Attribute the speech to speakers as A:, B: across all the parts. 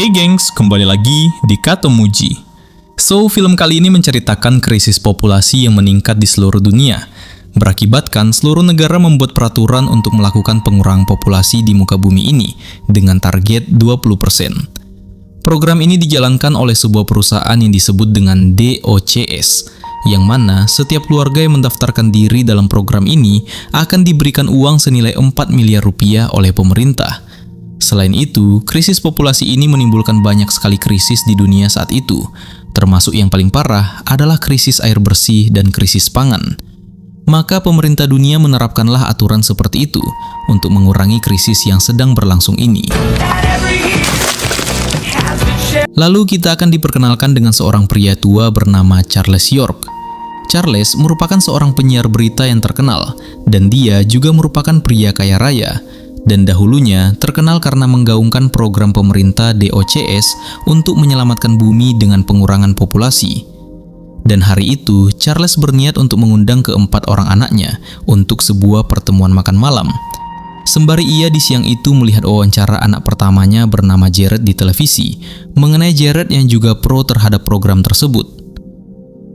A: Hey gengs, kembali lagi di Kato Muji. So, film kali ini menceritakan krisis populasi yang meningkat di seluruh dunia, berakibatkan seluruh negara membuat peraturan untuk melakukan pengurangan populasi di muka bumi ini dengan target 20%. Program ini dijalankan oleh sebuah perusahaan yang disebut dengan DOCS, yang mana setiap keluarga yang mendaftarkan diri dalam program ini akan diberikan uang senilai 4 miliar rupiah oleh pemerintah. Selain itu, krisis populasi ini menimbulkan banyak sekali krisis di dunia saat itu, termasuk yang paling parah adalah krisis air bersih dan krisis pangan. Maka pemerintah dunia menerapkanlah aturan seperti itu untuk mengurangi krisis yang sedang berlangsung ini. Lalu kita akan diperkenalkan dengan seorang pria tua bernama Charles York. Charles merupakan seorang penyiar berita yang terkenal, dan dia juga merupakan pria kaya raya, dan dahulunya terkenal karena menggaungkan program pemerintah DOCS untuk menyelamatkan bumi dengan pengurangan populasi. Dan hari itu, Charles berniat untuk mengundang keempat orang anaknya untuk sebuah pertemuan makan malam. Sembari ia di siang itu melihat wawancara anak pertamanya bernama Jared di televisi, mengenai Jared yang juga pro terhadap program tersebut.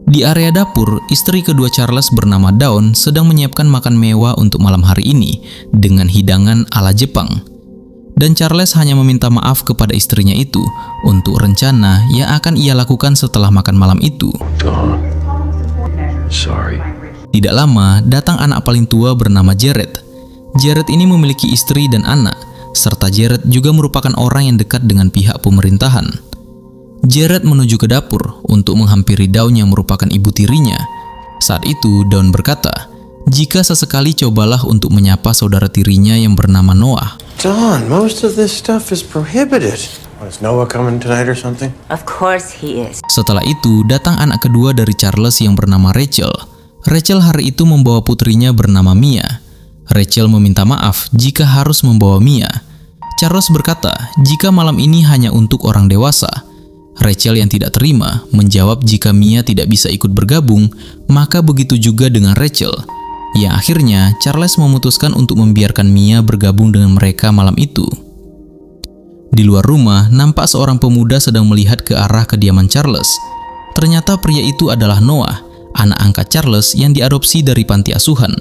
A: Di area dapur, istri kedua Charles bernama Dawn sedang menyiapkan makan mewah untuk malam hari ini dengan hidangan ala Jepang. Dan Charles hanya meminta maaf kepada istrinya itu untuk rencana yang akan ia lakukan setelah makan malam itu.
B: Sorry.
A: Tidak lama, datang anak paling tua bernama Jared. Jared ini memiliki istri dan anak, serta Jared juga merupakan orang yang dekat dengan pihak pemerintahan. Jared menuju ke dapur untuk menghampiri Dawn yang merupakan ibu tirinya. Saat itu, Dawn berkata, jika sesekali cobalah untuk menyapa saudara tirinya yang bernama Noah.
C: Dawn, most of this stuff is prohibited. Is Noah coming tonight or something?
D: Of course he is.
A: Setelah itu, datang anak kedua dari Charles yang bernama Rachel. Rachel hari itu membawa putrinya bernama Mia. Rachel meminta maaf jika harus membawa Mia. Charles berkata, jika malam ini hanya untuk orang dewasa. Rachel yang tidak terima menjawab jika Mia tidak bisa ikut bergabung, maka begitu juga dengan Rachel. Yang akhirnya Charles memutuskan untuk membiarkan Mia bergabung dengan mereka malam itu. Di luar rumah, nampak seorang pemuda sedang melihat ke arah kediaman Charles. Ternyata pria itu adalah Noah, anak angkat Charles yang diadopsi dari panti asuhan.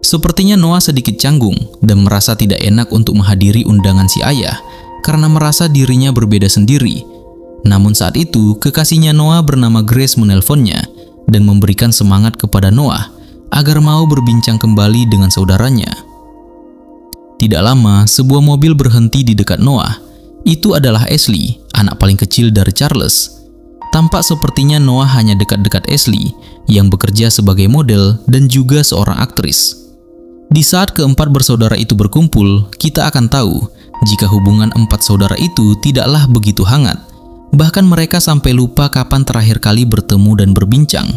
A: Sepertinya Noah sedikit canggung dan merasa tidak enak untuk menghadiri undangan si ayah karena merasa dirinya berbeda sendiri. Namun saat itu, kekasihnya Noah bernama Grace menelponnya dan memberikan semangat kepada Noah agar mau berbincang kembali dengan saudaranya. Tidak lama, sebuah mobil berhenti di dekat Noah. Itu adalah Ashley, anak paling kecil dari Charles. Tampak sepertinya Noah hanya dekat-dekat Ashley, yang bekerja sebagai model dan juga seorang aktris. Di saat keempat bersaudara itu berkumpul, kita akan tahu jika hubungan empat saudara itu tidaklah begitu hangat. Bahkan mereka sampai lupa kapan terakhir kali bertemu dan berbincang.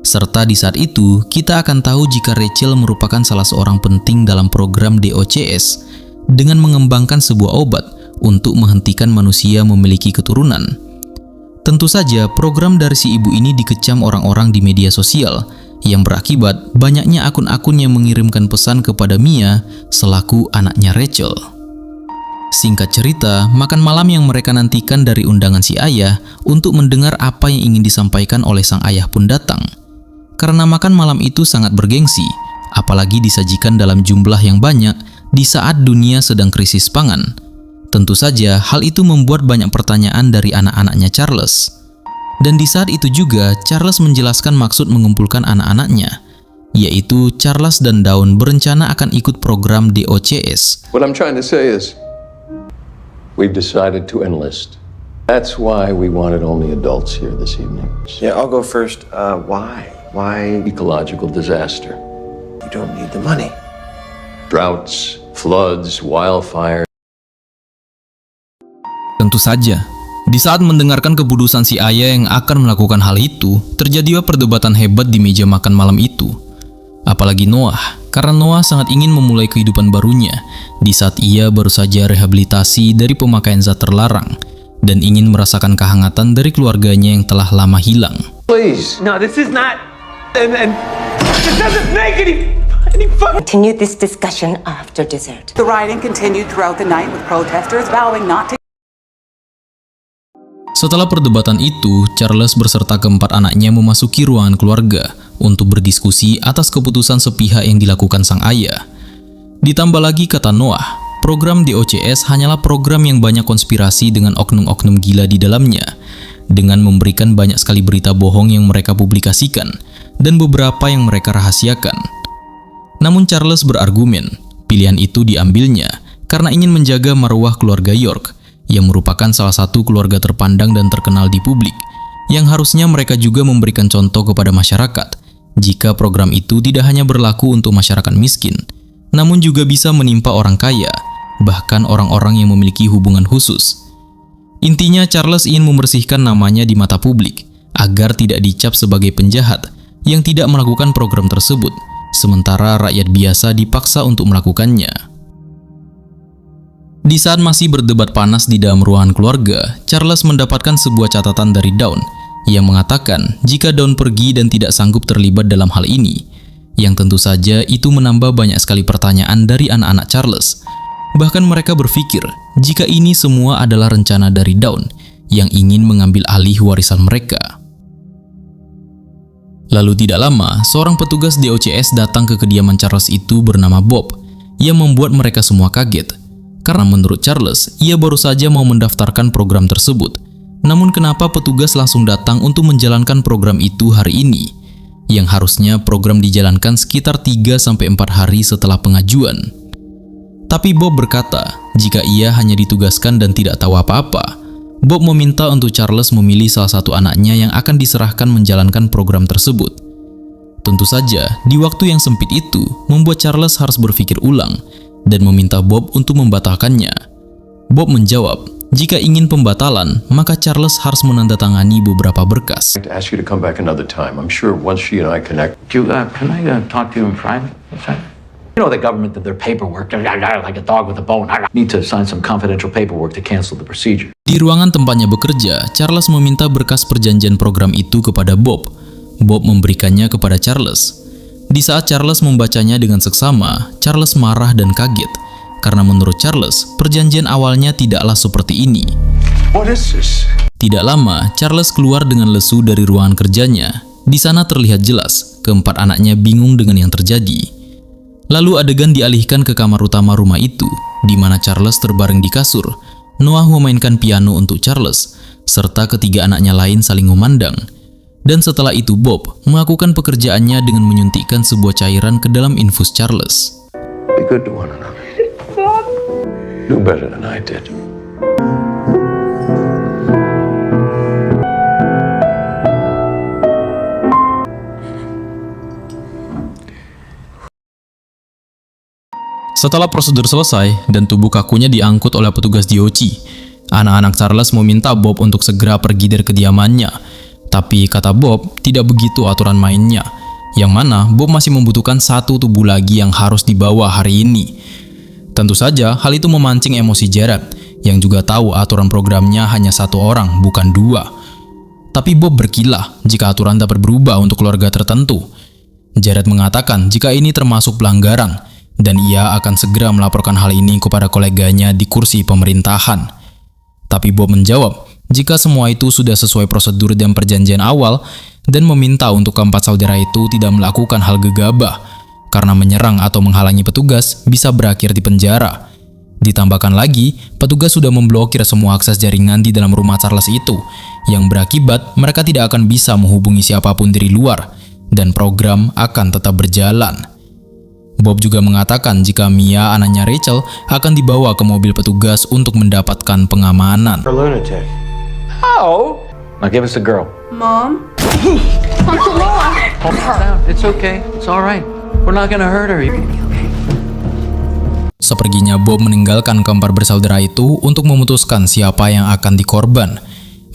A: Serta di saat itu, kita akan tahu jika Rachel merupakan salah seorang penting dalam program DOCS dengan mengembangkan sebuah obat untuk menghentikan manusia memiliki keturunan. Tentu saja, program dari si ibu ini dikecam orang-orang di media sosial, yang berakibat banyaknya akun-akun yang mengirimkan pesan kepada Mia selaku anaknya Rachel. Singkat cerita, makan malam yang mereka nantikan dari undangan si ayah untuk mendengar apa yang ingin disampaikan oleh sang ayah pun datang. Karena makan malam itu sangat bergengsi, apalagi disajikan dalam jumlah yang banyak di saat dunia sedang krisis pangan. Tentu saja, hal itu membuat banyak pertanyaan dari anak-anaknya Charles. Dan di saat itu juga, Charles menjelaskan maksud mengumpulkan anak-anaknya, yaitu Charles dan Dawn berencana akan ikut program DOCS.
B: What I'm trying to say is, we've decided to enlist. That's why we wanted only adults here this evening.
C: Yeah, I'll go first. Why? Why?
B: Ecological disaster.
C: You don't need the money.
B: Droughts, floods, wildfires.
A: Tentu saja, di saat mendengarkan keputusan si ayah yang akan melakukan hal itu, terjadilah perdebatan hebat di meja makan malam itu. Apalagi Noah, karena Noah sangat ingin memulai kehidupan barunya di saat ia baru saja rehabilitasi dari pemakaian zat terlarang dan ingin merasakan kehangatan dari keluarganya yang telah lama hilang.
B: Please.
E: No, this is not. And this doesn't make any fucking.
D: Continue this discussion after dessert.
F: The rioting continued throughout the night with protesters vowing not to
A: Setelah perdebatan itu, Charles beserta keempat anaknya memasuki ruangan keluarga untuk berdiskusi atas keputusan sepihak yang dilakukan sang ayah. Ditambah lagi, kata Noah, program DOCS hanyalah program yang banyak konspirasi dengan oknum-oknum gila di dalamnya, dengan memberikan banyak sekali berita bohong yang mereka publikasikan dan beberapa yang mereka rahasiakan. Namun Charles berargumen, pilihan itu diambilnya karena ingin menjaga marwah keluarga York, yang merupakan salah satu keluarga terpandang dan terkenal di publik, yang harusnya mereka juga memberikan contoh kepada masyarakat, jika program itu tidak hanya berlaku untuk masyarakat miskin, namun juga bisa menimpa orang kaya, bahkan orang-orang yang memiliki hubungan khusus. Intinya, Charles ingin membersihkan namanya di mata publik, agar tidak dicap sebagai penjahat yang tidak melakukan program tersebut, sementara rakyat biasa dipaksa untuk melakukannya. Di saat masih berdebat panas di dalam ruangan keluarga, Charles mendapatkan sebuah catatan dari Dawn yang mengatakan jika Dawn pergi dan tidak sanggup terlibat dalam hal ini, yang tentu saja itu menambah banyak sekali pertanyaan dari anak-anak Charles. Bahkan mereka berpikir jika ini semua adalah rencana dari Dawn yang ingin mengambil alih warisan mereka. Lalu tidak lama, seorang petugas DOCS datang ke kediaman Charles itu bernama Bob, yang membuat mereka semua kaget. Karena menurut Charles, ia baru saja mau mendaftarkan program tersebut. Namun kenapa petugas langsung datang untuk menjalankan program itu hari ini? Yang harusnya program dijalankan sekitar 3-4 hari setelah pengajuan. Tapi Bob berkata, jika ia hanya ditugaskan dan tidak tahu apa-apa, Bob meminta untuk Charles memilih salah satu anaknya yang akan diserahkan menjalankan program tersebut. Tentu saja, di waktu yang sempit itu, membuat Charles harus berpikir ulang dan meminta Bob untuk membatalkannya. Bob menjawab, jika ingin pembatalan, maka Charles harus menandatangani beberapa berkas.
B: To ask you to come back another time. I'm sure once she and I connect.
F: Can I talk to you in private? You know the government did their paperwork like a dog with a bone. I need to sign some confidential paperwork to cancel the procedure.
A: Di ruangan tempatnya bekerja, Charles meminta berkas perjanjian program itu kepada Bob. Bob memberikannya kepada Charles. Di saat Charles membacanya dengan seksama, Charles marah dan kaget. Karena menurut Charles, perjanjian awalnya tidaklah seperti ini.
B: What is this?
A: Tidak lama, Charles keluar dengan lesu dari ruangan kerjanya. Di sana terlihat jelas, keempat anaknya bingung dengan yang terjadi. Lalu adegan dialihkan ke kamar utama rumah itu, di mana Charles terbaring di kasur. Noah memainkan piano untuk Charles, serta ketiga anaknya lain saling memandang. Dan setelah itu Bob melakukan pekerjaannya dengan menyuntikkan sebuah cairan ke dalam infus Charles.
B: Be good to one another. Do better than I did.
A: Setelah prosedur selesai dan tubuh kakunya diangkut oleh petugas DOC, anak-anak Charles meminta Bob untuk segera pergi dari kediamannya. Tapi kata Bob, tidak begitu aturan mainnya, yang mana Bob masih membutuhkan satu tubuh lagi yang harus dibawa hari ini. Tentu saja hal itu memancing emosi Jared, yang juga tahu aturan programnya hanya satu orang, bukan dua. Tapi Bob berkilah jika aturan dapat berubah untuk keluarga tertentu. Jared mengatakan jika ini termasuk pelanggaran, dan ia akan segera melaporkan hal ini kepada koleganya di kursi pemerintahan. Tapi Bob menjawab, jika semua itu sudah sesuai prosedur dan perjanjian awal, dan meminta untuk keempat saudara itu tidak melakukan hal gegabah, karena menyerang atau menghalangi petugas bisa berakhir di penjara. Ditambahkan lagi, petugas sudah memblokir semua akses jaringan di dalam rumah Charles itu, yang berakibat mereka tidak akan bisa menghubungi siapapun dari luar, dan program akan tetap berjalan. Bob juga mengatakan jika Mia, anaknya Rachel, akan dibawa ke mobil petugas untuk mendapatkan pengamanan.
C: A lunatic.
F: Oh! Now give us the girl.
G: Mom?
F: Calm down. It's okay. It's all right. We're not gonna hurt her.
A: Seperginya Bob meninggalkan keempat bersaudara itu untuk memutuskan siapa yang akan dikorban.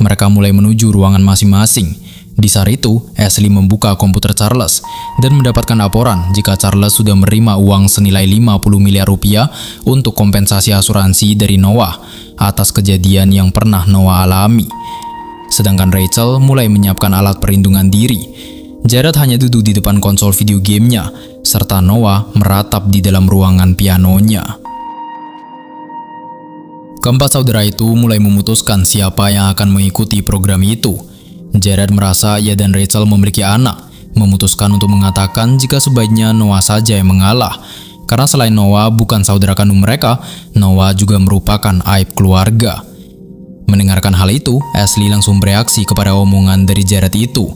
A: Mereka mulai menuju ruangan masing-masing. Di saat itu, Ashley membuka komputer Charles dan mendapatkan laporan jika Charles sudah menerima uang senilai 50 miliar rupiah untuk kompensasi asuransi dari Noah atas kejadian yang pernah Noah alami. Sedangkan Rachel mulai menyiapkan alat perlindungan diri. Jared hanya duduk di depan konsol video gamenya, serta Noah meratap di dalam ruangan pianonya. Keempat saudara itu mulai memutuskan siapa yang akan mengikuti program itu. Jared merasa ia dan Rachel memiliki anak, memutuskan untuk mengatakan jika sebaiknya Noah saja yang mengalah. Karena selain Noah bukan saudara kandung mereka, Noah juga merupakan aib keluarga. Mendengarkan hal itu, Ashley langsung bereaksi kepada omongan dari Jared itu.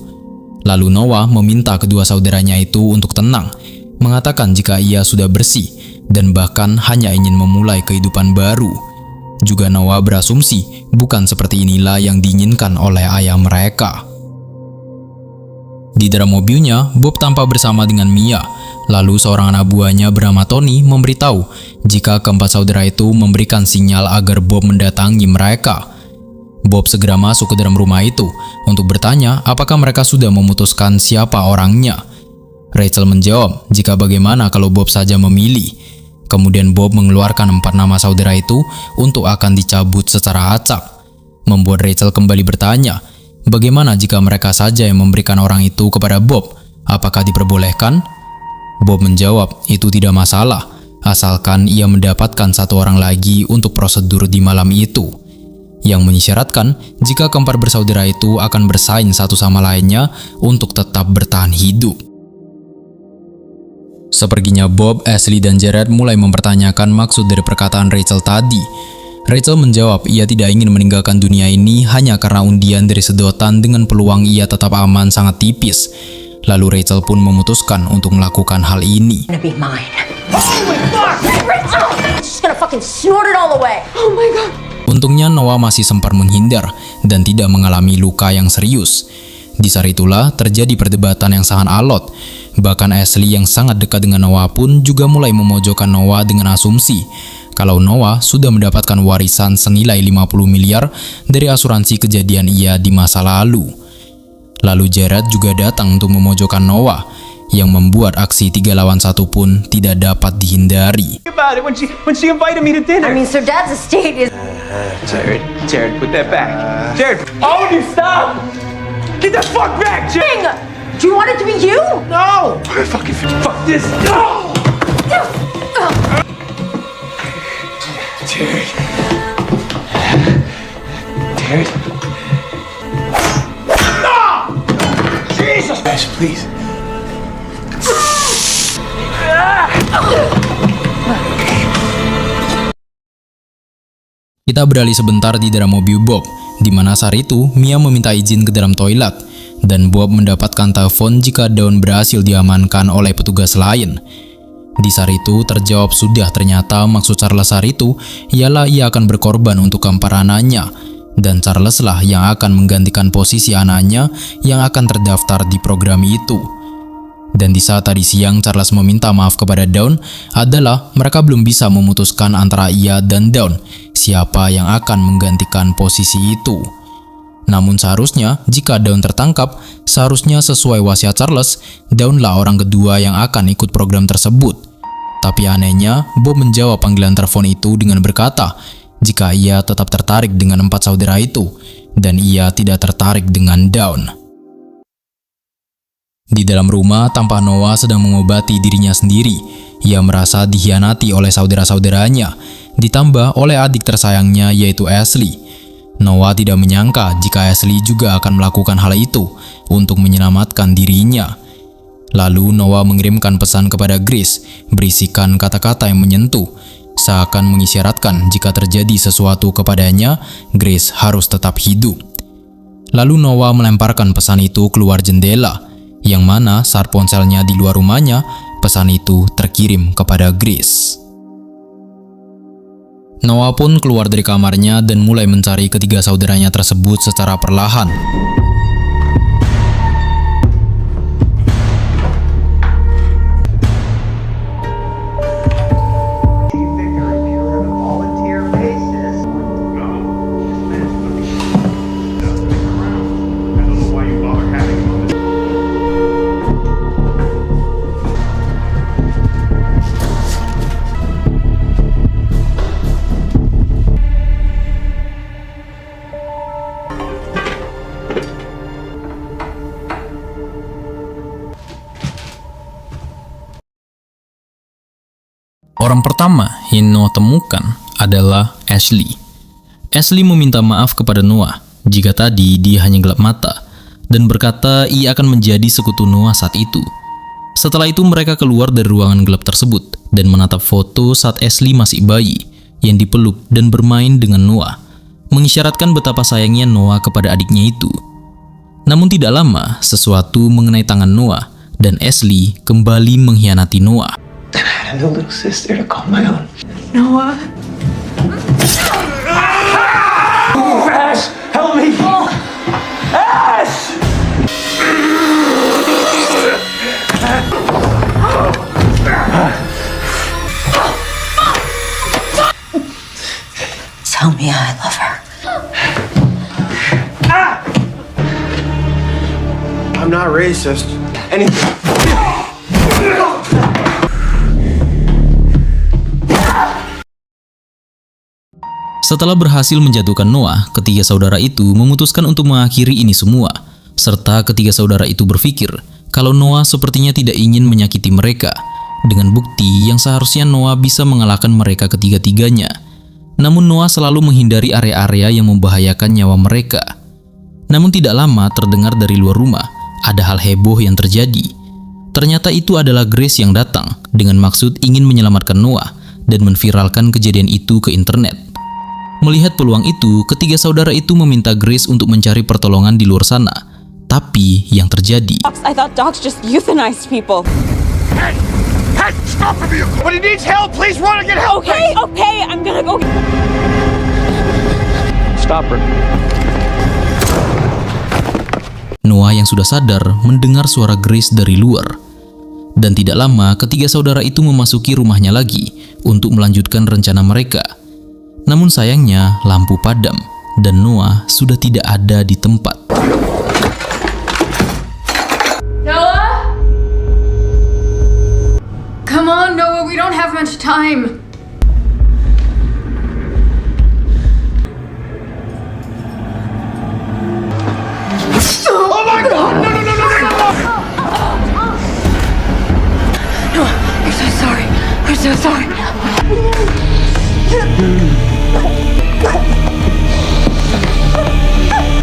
A: Lalu Noah meminta kedua saudaranya itu untuk tenang, mengatakan jika ia sudah bersih dan bahkan hanya ingin memulai kehidupan baru. Juga Noah berasumsi bukan seperti inilah yang diinginkan oleh ayah mereka. Di dalam mobilnya, Bob tampak bersama dengan Mia. Lalu seorang anak buahnya bernama Tony memberitahu jika keempat saudara itu memberikan sinyal agar Bob mendatangi mereka. Bob segera masuk ke dalam rumah itu untuk bertanya apakah mereka sudah memutuskan siapa orangnya. Rachel menjawab jika bagaimana kalau Bob saja memilih. Kemudian Bob mengeluarkan 4 nama saudara itu untuk akan dicabut secara acak. Membuat Rachel kembali bertanya, bagaimana jika mereka saja yang memberikan orang itu kepada Bob? Apakah diperbolehkan? Bob menjawab, itu tidak masalah, asalkan ia mendapatkan satu orang lagi untuk prosedur di malam itu. Yang mengisyaratkan jika keempat bersaudara itu akan bersaing satu sama lainnya untuk tetap bertahan hidup. Seperginya Bob, Ashley, dan Jared mulai mempertanyakan maksud dari perkataan Rachel tadi. Rachel menjawab ia tidak ingin meninggalkan dunia ini hanya karena undian dari sedotan dengan peluang ia tetap aman sangat tipis. Lalu Rachel pun memutuskan untuk melakukan hal ini.
D: Gonna be mine. Oh my God! Rachel! She's gonna fucking snort it all away. Oh my God!
A: Untungnya Noah masih sempat menghindar dan tidak mengalami luka yang serius. Di saat itulah terjadi perdebatan yang sangat alot. Bahkan Ashley yang sangat dekat dengan Noah pun juga mulai memojokkan Noah dengan asumsi kalau Noah sudah mendapatkan warisan senilai 50 miliar dari asuransi kejadian ia di masa lalu. Lalu Jared juga datang untuk memojokkan Noah yang membuat aksi 3 lawan 1 pun tidak dapat dihindari.
E: About it when she invited me to dinner.
D: I mean, Sir Dad's estate is...
E: Jared, put that back. Jared, all of you stop! Get the fuck back, Jared!
D: Do you want it to be you?
E: No! Fucking fuck this! No! Jared. Jared. No! Jesus! Guys, please.
A: Kita beralih sebentar di dalam mobil Bob, di mana saat itu Mia meminta izin ke dalam toilet, dan Bob mendapatkan telepon jika Dawn berhasil diamankan oleh petugas lain. Di saat itu terjawab sudah ternyata maksud Charles saat itu ialah ia akan berkorban untuk keempat anaknya, dan Charles lah yang akan menggantikan posisi anaknya yang akan terdaftar di program itu. Dan di saat tadi siang Charles meminta maaf kepada Dawn adalah mereka belum bisa memutuskan antara ia dan Dawn siapa yang akan menggantikan posisi itu. Namun seharusnya jika Dawn tertangkap, seharusnya sesuai wasiat Charles, Dawn lah orang kedua yang akan ikut program tersebut. Tapi anehnya Bob menjawab panggilan telepon itu dengan berkata jika ia tetap tertarik dengan 4 saudara itu dan ia tidak tertarik dengan Dawn. Di dalam rumah, tampak Noah sedang mengobati dirinya sendiri. Ia merasa dikhianati oleh saudara-saudaranya, ditambah oleh adik tersayangnya yaitu Ashley. Noah tidak menyangka jika Ashley juga akan melakukan hal itu untuk menyelamatkan dirinya. Lalu Noah mengirimkan pesan kepada Grace, berisikan kata-kata yang menyentuh, seakan mengisyaratkan jika terjadi sesuatu kepadanya, Grace harus tetap hidup. Lalu Noah melemparkan pesan itu keluar jendela, yang mana saat ponselnya di luar rumahnya, pesan itu terkirim kepada Grace. Noah pun keluar dari kamarnya dan mulai mencari ketiga saudaranya tersebut secara perlahan. Orang pertama yang Noah temukan adalah Ashley. Ashley meminta maaf kepada Noah jika tadi dia hanya gelap mata dan berkata ia akan menjadi sekutu Noah saat itu. Setelah itu mereka keluar dari ruangan gelap tersebut dan menatap foto saat Ashley masih bayi yang dipeluk dan bermain dengan Noah, mengisyaratkan betapa sayangnya Noah kepada adiknya itu. Namun tidak lama, sesuatu mengenai tangan Noah dan Ashley kembali mengkhianati Noah.
E: I had a little sister to call my own.
D: Noah.
E: Ash, help me! Ash!
D: Tell me I love her.
C: I'm not racist.
E: Anything.
A: Setelah berhasil menjatuhkan Noah, ketiga saudara itu memutuskan untuk mengakhiri ini semua, serta ketiga saudara itu berpikir kalau Noah sepertinya tidak ingin menyakiti mereka, dengan bukti yang seharusnya Noah bisa mengalahkan mereka ketiga-tiganya. Namun Noah selalu menghindari area-area yang membahayakan nyawa mereka. Namun tidak lama terdengar dari luar rumah, ada hal heboh yang terjadi. Ternyata itu adalah Grace yang datang dengan maksud ingin menyelamatkan Noah dan menviralkan kejadian itu ke internet. Melihat peluang itu, ketiga saudara itu meminta Grace untuk mencari pertolongan di luar sana. Tapi yang terjadi,
G: I thought dogs just euthanized people.
H: Hey, stop the vehicle! When he needs help, please run and get help!
G: Okay, I'm gonna go.
F: Stop her.
A: Noah yang sudah sadar mendengar suara Grace dari luar. Dan tidak lama ketiga saudara itu memasuki rumahnya lagi untuk melanjutkan rencana mereka. Namun sayangnya lampu padam dan Noah sudah tidak ada di tempat.
D: Noah? Come on, Noah, we don't have much time.
H: Oh my God! No!
D: Noah, I'm so sorry. I'm so sorry.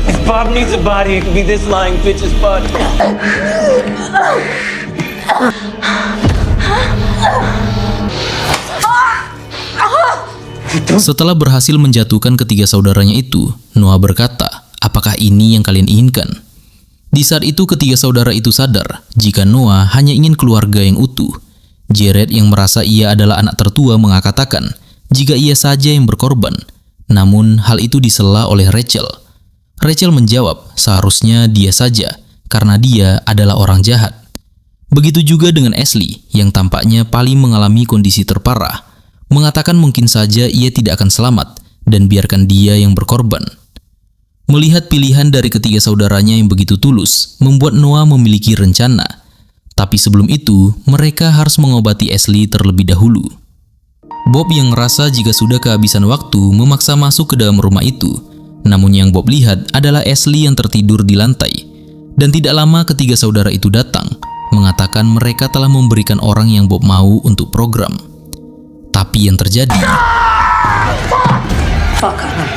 E: If Bob needs a body, it could be this lying bitch's butt.
A: Setelah berhasil menjatuhkan ketiga saudaranya itu, Noah berkata, "Apakah ini yang kalian inginkan?" Di saat itu ketiga saudara itu sadar jika Noah hanya ingin keluarga yang utuh. Jared yang merasa ia adalah anak tertua mengatakan jika ia saja yang berkorban. Namun hal itu disela oleh Rachel. Rachel menjawab seharusnya dia saja karena dia adalah orang jahat. Begitu juga dengan Ashley yang tampaknya paling mengalami kondisi terparah. Mengatakan mungkin saja ia tidak akan selamat dan biarkan dia yang berkorban. Melihat pilihan dari ketiga saudaranya yang begitu tulus membuat Noah memiliki rencana. Tapi sebelum itu, mereka harus mengobati Ashley terlebih dahulu. Bob yang merasa jika sudah kehabisan waktu memaksa masuk ke dalam rumah itu. Namun yang Bob lihat adalah Ashley yang tertidur di lantai. Dan tidak lama ketiga saudara itu datang, mengatakan mereka telah memberikan orang yang Bob mau untuk program. Tapi yang terjadi...
D: Fuck on him.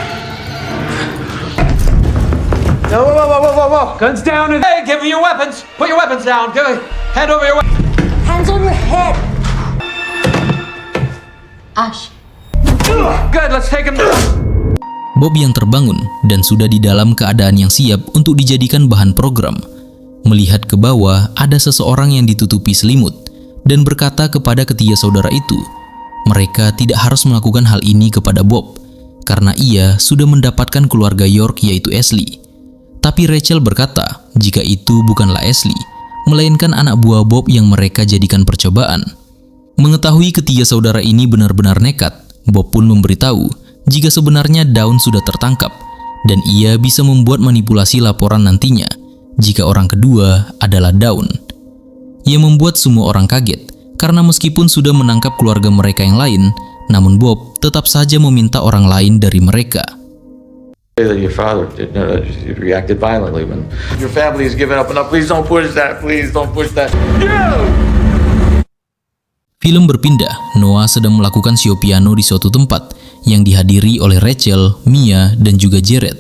E: No, whoa. Guns down and... Hey, give me your weapons. Put your weapons down. Hand over your weapons.
D: Hands on your head. Ash.
E: Good, let's take him.
A: Bob yang terbangun dan sudah di dalam keadaan yang siap untuk dijadikan bahan program. Melihat ke bawah ada seseorang yang ditutupi selimut dan berkata kepada ketiga saudara itu, mereka tidak harus melakukan hal ini kepada Bob karena ia sudah mendapatkan keluarga York yaitu Ashley. Tapi Rachel berkata jika itu bukanlah Ashley, melainkan anak buah Bob yang mereka jadikan percobaan. Mengetahui ketiga saudara ini benar-benar nekat, Bob pun memberitahu jika sebenarnya Dawn sudah tertangkap dan ia bisa membuat manipulasi laporan nantinya jika orang kedua adalah Dawn. Ia membuat semua orang kaget karena meskipun sudah menangkap keluarga mereka yang lain, namun Bob tetap saja meminta orang lain dari mereka.
F: Your father reacted violently when your family is giving up. No, please don't push that. Please don't push that.
A: Film berpindah, Noah sedang melakukan show piano di suatu tempat yang dihadiri oleh Rachel, Mia, dan juga Jared.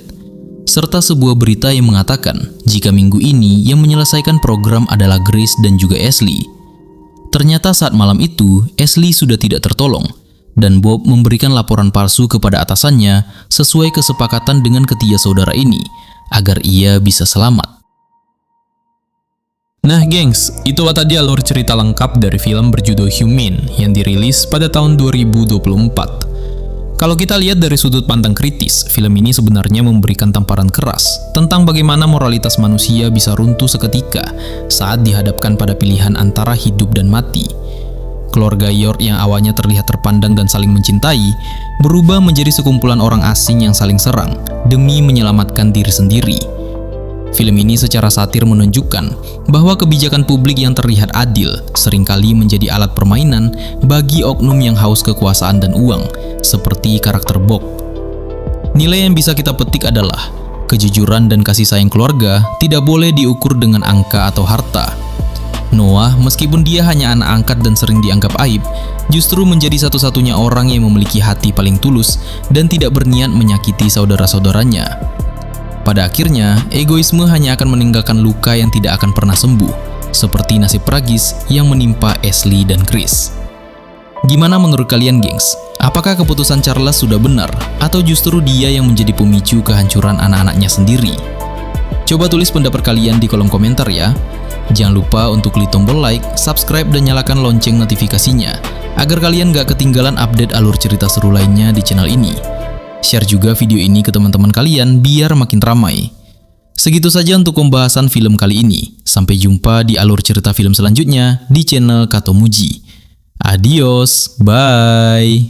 A: Serta sebuah berita yang mengatakan jika minggu ini yang menyelesaikan program adalah Grace dan juga Ashley. Ternyata saat malam itu, Ashley sudah tidak tertolong, dan Bob memberikan laporan palsu kepada atasannya sesuai kesepakatan dengan ketiga saudara ini, agar ia bisa selamat.
I: Nah gengs, itulah tadi alur cerita lengkap dari film berjudul Human yang dirilis pada tahun 2024. Kalau kita lihat dari sudut pandang kritis, film ini sebenarnya memberikan tamparan keras tentang bagaimana moralitas manusia bisa runtuh seketika saat dihadapkan pada pilihan antara hidup dan mati. Keluarga York yang awalnya terlihat terpandang dan saling mencintai, berubah menjadi sekumpulan orang asing yang saling serang demi menyelamatkan diri sendiri. Film ini secara satir menunjukkan bahwa kebijakan publik yang terlihat adil seringkali menjadi alat permainan bagi oknum yang haus kekuasaan dan uang, seperti karakter Bob. Nilai yang bisa kita petik adalah kejujuran dan kasih sayang keluarga tidak boleh diukur dengan angka atau harta. Noah, meskipun dia hanya anak angkat dan sering dianggap aib, justru menjadi satu-satunya orang yang memiliki hati paling tulus dan tidak berniat menyakiti saudara-saudaranya. Pada akhirnya, egoisme hanya akan meninggalkan luka yang tidak akan pernah sembuh, seperti nasib tragis yang menimpa Ashley dan Chris. Gimana menurut kalian, gengs? Apakah keputusan Charles sudah benar, atau justru dia yang menjadi pemicu kehancuran anak-anaknya sendiri? Coba tulis pendapat kalian di kolom komentar ya. Jangan lupa untuk klik tombol like, subscribe, dan nyalakan lonceng notifikasinya, agar kalian gak ketinggalan update alur cerita seru lainnya di channel ini. Share juga video ini ke teman-teman kalian biar makin ramai. Segitu saja untuk pembahasan film kali ini. Sampai jumpa di alur cerita film selanjutnya di channel Kato Muji. Adios, bye.